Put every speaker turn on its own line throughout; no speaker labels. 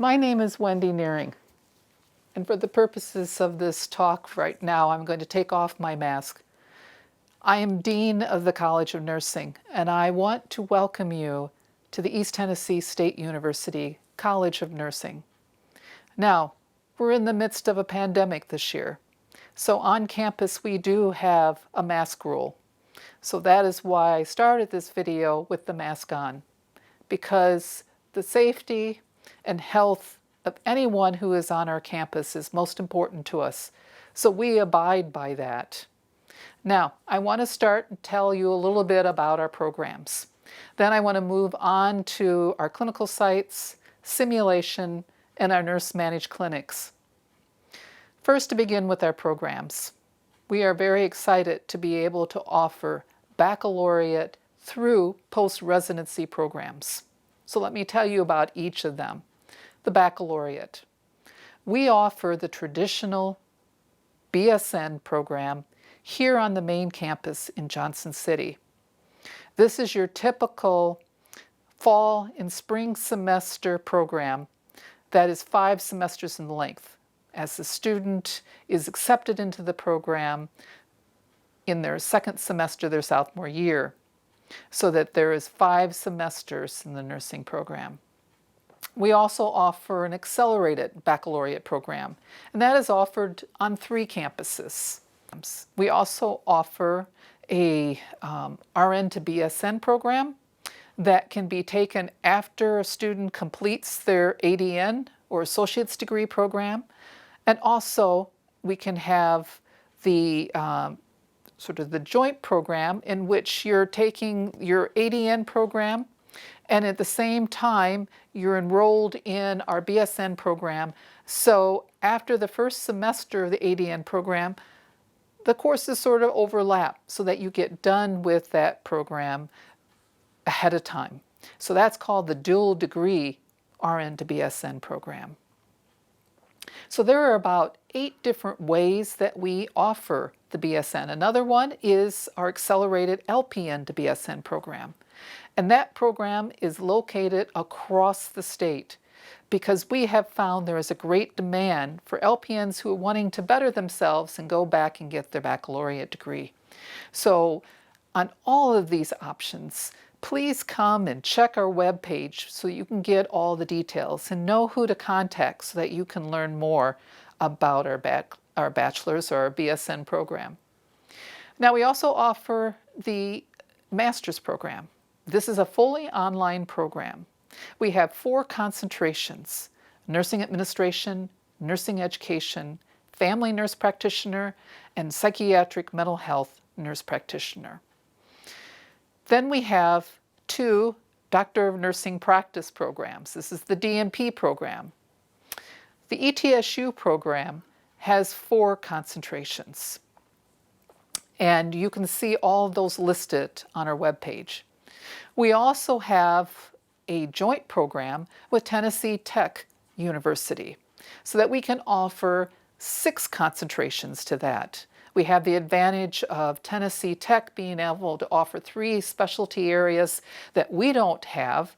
My name is Wendy Nehring, and for the purposes of this talk right now, I'm going to take off my mask. I am Dean of the College of Nursing, and I want to welcome you to the East Tennessee State University College of Nursing. Now, we're in the midst of a pandemic this year, so on campus we do have a mask rule. So that is why I started this video with the mask on, because the safety and health of anyone who is on our campus is most important to us. So we abide by that. Now, I want to start and tell you a little bit about our programs. Then I want to move on to our clinical sites, simulation, and our nurse-managed clinics. First, to begin with our programs. We are very excited to be able to offer baccalaureate through post-residency programs. So let me tell you about each of them. The baccalaureate. We offer the traditional BSN program here on the main campus in Johnson City. This is your typical fall and spring semester program that is 5 semesters in length, as the student is accepted into the program in their second semester, their sophomore year, so that there is 5 semesters in the nursing program. We also offer an accelerated baccalaureate program, and that is offered on 3 campuses. We also offer a RN to BSN program that can be taken after a student completes their ADN or associate's degree program. And also we can have the sort of the joint program in which you're taking your ADN program and at the same time you're enrolled in our BSN program. So after the first semester of the ADN program, the courses sort of overlap so that you get done with that program ahead of time. So that's called the dual degree RN to BSN program. So there are about 8 different ways that we offer the BSN. Another one is our accelerated LPN to BSN program. And that program is located across the state because we have found there is a great demand for LPNs who are wanting to better themselves and go back and get their baccalaureate degree. So on all of these options, please come and check our webpage so you can get all the details and know who to contact so that you can learn more about our bachelor's or our BSN program. Now we also offer the master's program. This is a fully online program. We have 4 concentrations: nursing administration, nursing education, family nurse practitioner, and psychiatric mental health nurse practitioner. Then we have 2 Doctor of Nursing practice programs. This is the DNP program. The ETSU program has 4 concentrations, and you can see all of those listed on our webpage. We also have a joint program with Tennessee Tech University so that we can offer 6 concentrations to that. We have the advantage of Tennessee Tech being able to offer 3 specialty areas that we don't have,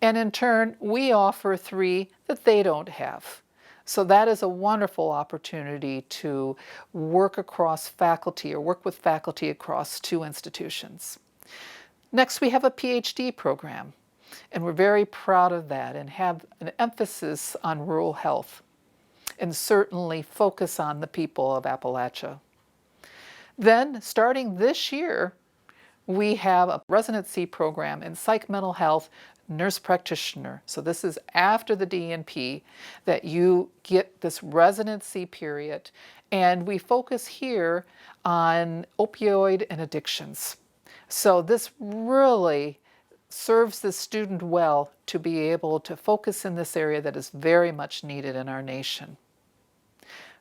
and in turn we offer 3 that they don't have. So that is a wonderful opportunity to work across faculty or work with faculty across 2 institutions. Next, we have a PhD program, and we're very proud of that and have an emphasis on rural health and certainly focus on the people of Appalachia. Then, starting this year, we have a residency program in psych mental health nurse practitioner. So this is after the DNP that you get this residency period, and we focus here on opioid and addictions. So this really serves the student well to be able to focus in this area that is very much needed in our nation.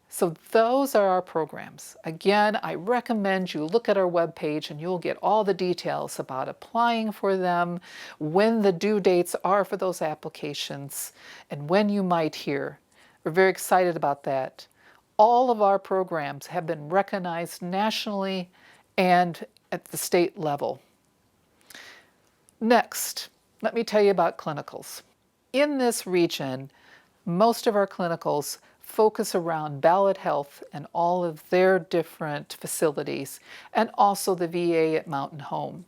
So those are our programs. Again, I recommend you look at our webpage and you'll get all the details about applying for them, when the due dates are for those applications, and when you might hear. We're very excited about that. All of our programs have been recognized nationally and at the state level. Next, let me tell you about clinicals. In this region, Most of our clinicals focus around Ballot Health and all of their different facilities, and also the VA at Mountain Home.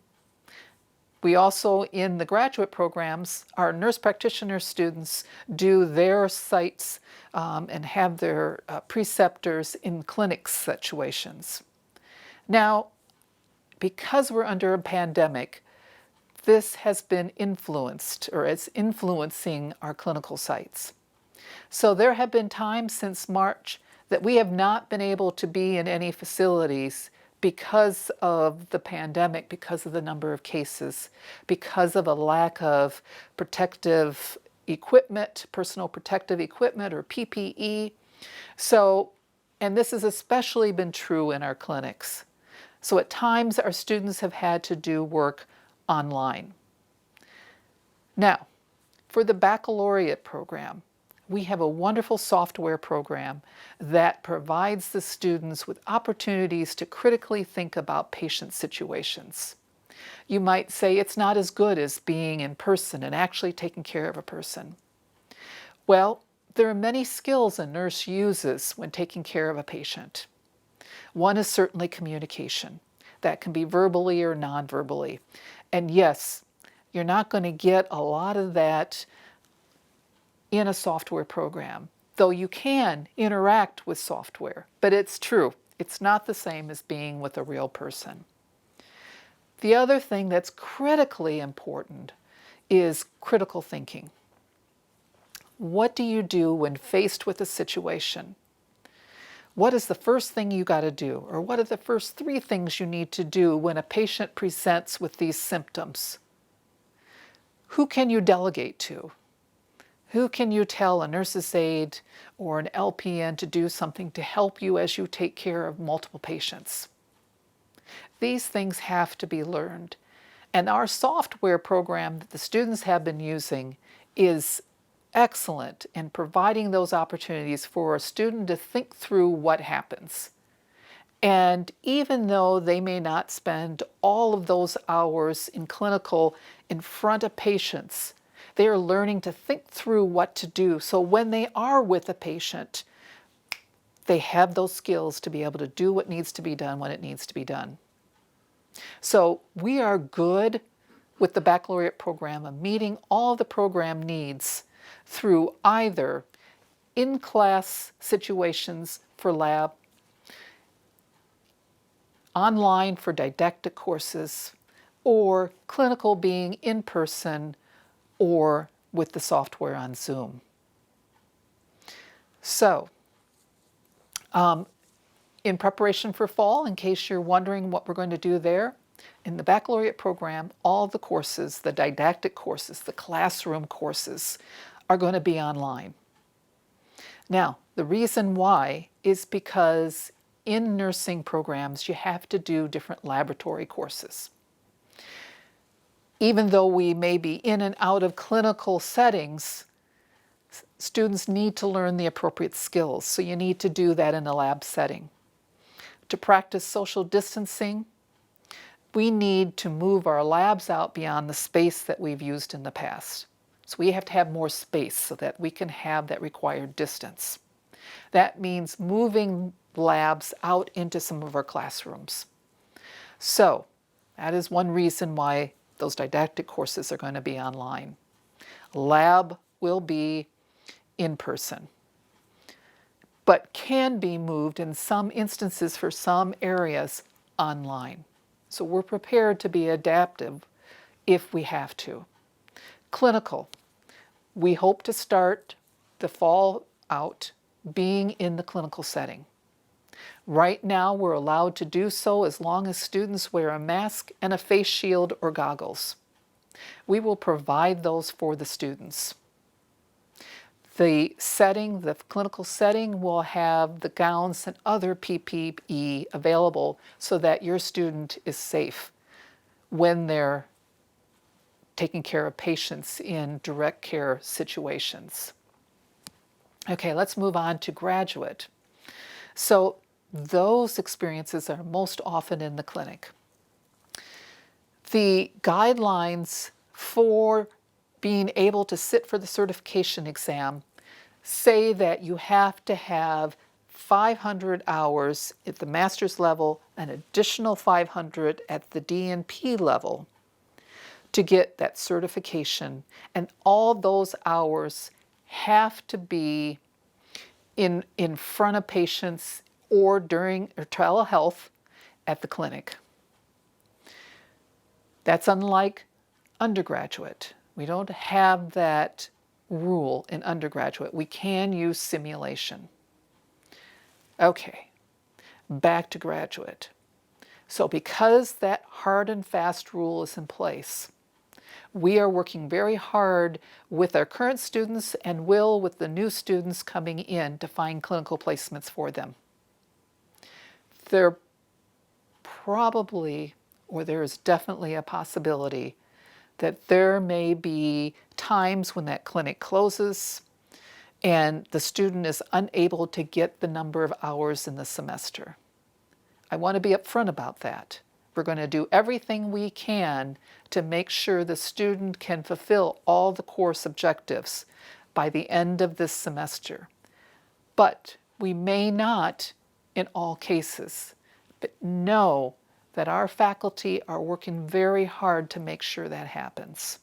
We also, in the graduate programs, our nurse practitioner students do their sites and have their preceptors in clinic situations. Now, because we're under a pandemic, this has been influenced, or it's influencing our clinical sites. So there have been times since March that we have not been able to be in any facilities because of the pandemic, because of the number of cases, because of a lack of protective equipment, personal protective equipment, or PPE. So, and this has especially been true in our clinics. So at times our students have had to do work online. Now, for the baccalaureate program, we have a wonderful software program that provides the students with opportunities to critically think about patient situations. You might say it's not as good as being in person and actually taking care of a person. Well, there are many skills a nurse uses when taking care of a patient. One is certainly communication. That can be verbally or non-verbally. And yes, you're not going to get a lot of that in a software program, though you can interact with software. But it's true, it's not the same as being with a real person. The other thing that's critically important is critical thinking. What do you do when faced with a situation? What is the first thing you got to do? Or what are the first 3 things you need to do when a patient presents with these symptoms? Who can you delegate to? Who can you tell a nurse's aide or an LPN to do something to help you as you take care of multiple patients? These things have to be learned. And our software program that the students have been using is excellent in providing those opportunities for a student to think through what happens. And even though they may not spend all of those hours in clinical in front of patients, they are learning to think through what to do. So when they are with a patient, they have those skills to be able to do what needs to be done when it needs to be done. So we are good with the baccalaureate program of meeting all the program needs through either in-class situations for lab, online for didactic courses, or clinical being in person or with the software on Zoom. So, in preparation for fall, in case you're wondering what we're going to do there, in the baccalaureate program, all the courses, the didactic courses, the classroom courses, are going to be online. Now, the reason why is because in nursing programs, you have to do different laboratory courses. Even though we may be in and out of clinical settings, students need to learn the appropriate skills, so you need to do that in a lab setting. To practice social distancing, we need to move our labs out beyond the space that we've used in the past. So we have to have more space so that we can have that required distance. That means moving labs out into some of our classrooms. So that is one reason why those didactic courses are going to be online. Lab will be in person, but can be moved in some instances for some areas online. So we're prepared to be adaptive if we have to. Clinical. We hope to start the fall out being in the clinical setting. Right now, we're allowed to do so as long as students wear a mask and a face shield or goggles. We will provide those for the students. The setting, the clinical setting, will have the gowns and other PPE available so that your student is safe when they're taking care of patients in direct care situations. Okay, let's move on to graduate. So those experiences are most often in the clinic. The guidelines for being able to sit for the certification exam say that you have to have 500 hours at the master's level, an additional 500 at the DNP level to get that certification. And all those hours have to be in front of patients or during or telehealth at the clinic. That's unlike undergraduate. We don't have that rule in undergraduate. We can use simulation. Okay, back to graduate. So because that hard and fast rule is in place, we are working very hard with our current students and will with the new students coming in to find clinical placements for them. There probably, or there is definitely a possibility that there may be times when that clinic closes and the student is unable to get the number of hours in the semester. I want to be upfront about that. We're going to do everything we can to make sure the student can fulfill all the course objectives by the end of this semester. But we may not in all cases. But know that our faculty are working very hard to make sure that happens.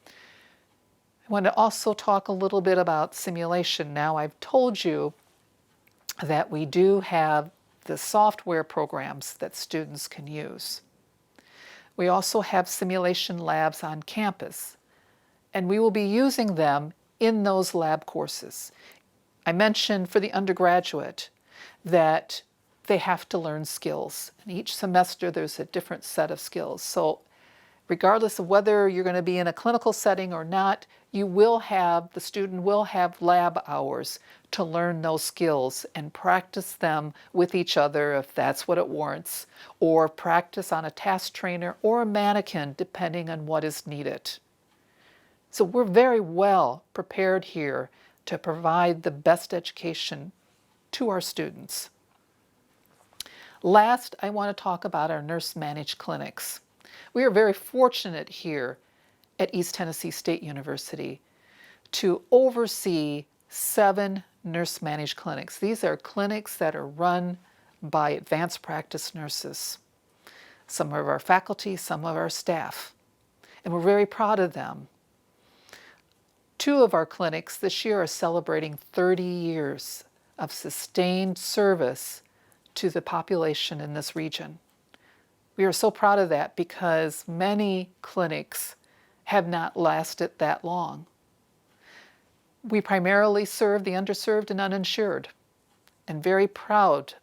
I want to also talk a little bit about simulation. Now, I've told you that we do have the software programs that students can use. We also have simulation labs on campus, and we will be using them in those lab courses. I mentioned for the undergraduate that they have to learn skills. And each semester there's a different set of skills. So regardless of whether you're going to be in a clinical setting or not, the student will have lab hours to learn those skills and practice them with each other if that's what it warrants, or practice on a task trainer or a mannequin depending on what is needed. So we're very well prepared here to provide the best education to our students. Last, I want to talk about our nurse-managed clinics. We are very fortunate here at East Tennessee State University to oversee 7 nurse-managed clinics. These are clinics that are run by advanced practice nurses, some of our faculty, some of our staff, and we're very proud of them. 2 of our clinics this year are celebrating 30 years of sustained service to the population in this region. We are so proud of that because many clinics have not lasted that long. We primarily serve the underserved and uninsured, and very proud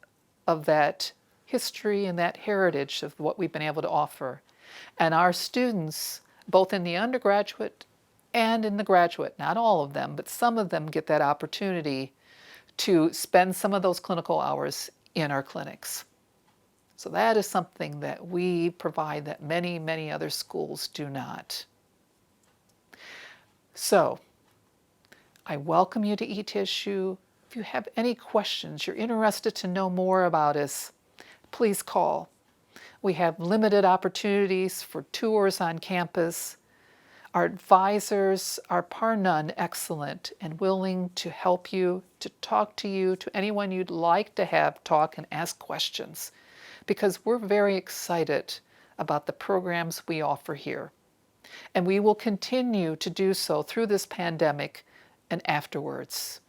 of that history and that heritage of what we've been able to offer. And our students, both in the undergraduate and in the graduate, not all of them, but some of them get that opportunity to spend some of those clinical hours in our clinics. So that is something that we provide that many, many other schools do not. So I welcome you to ETSU. If you have any questions, you're interested to know more about us, please call. We have limited opportunities for tours on campus. Our advisors are par none excellent and willing to help you, to talk to you, to anyone you'd like to have talk and ask questions, because we're very excited about the programs we offer here. And we will continue to do so through this pandemic and afterwards.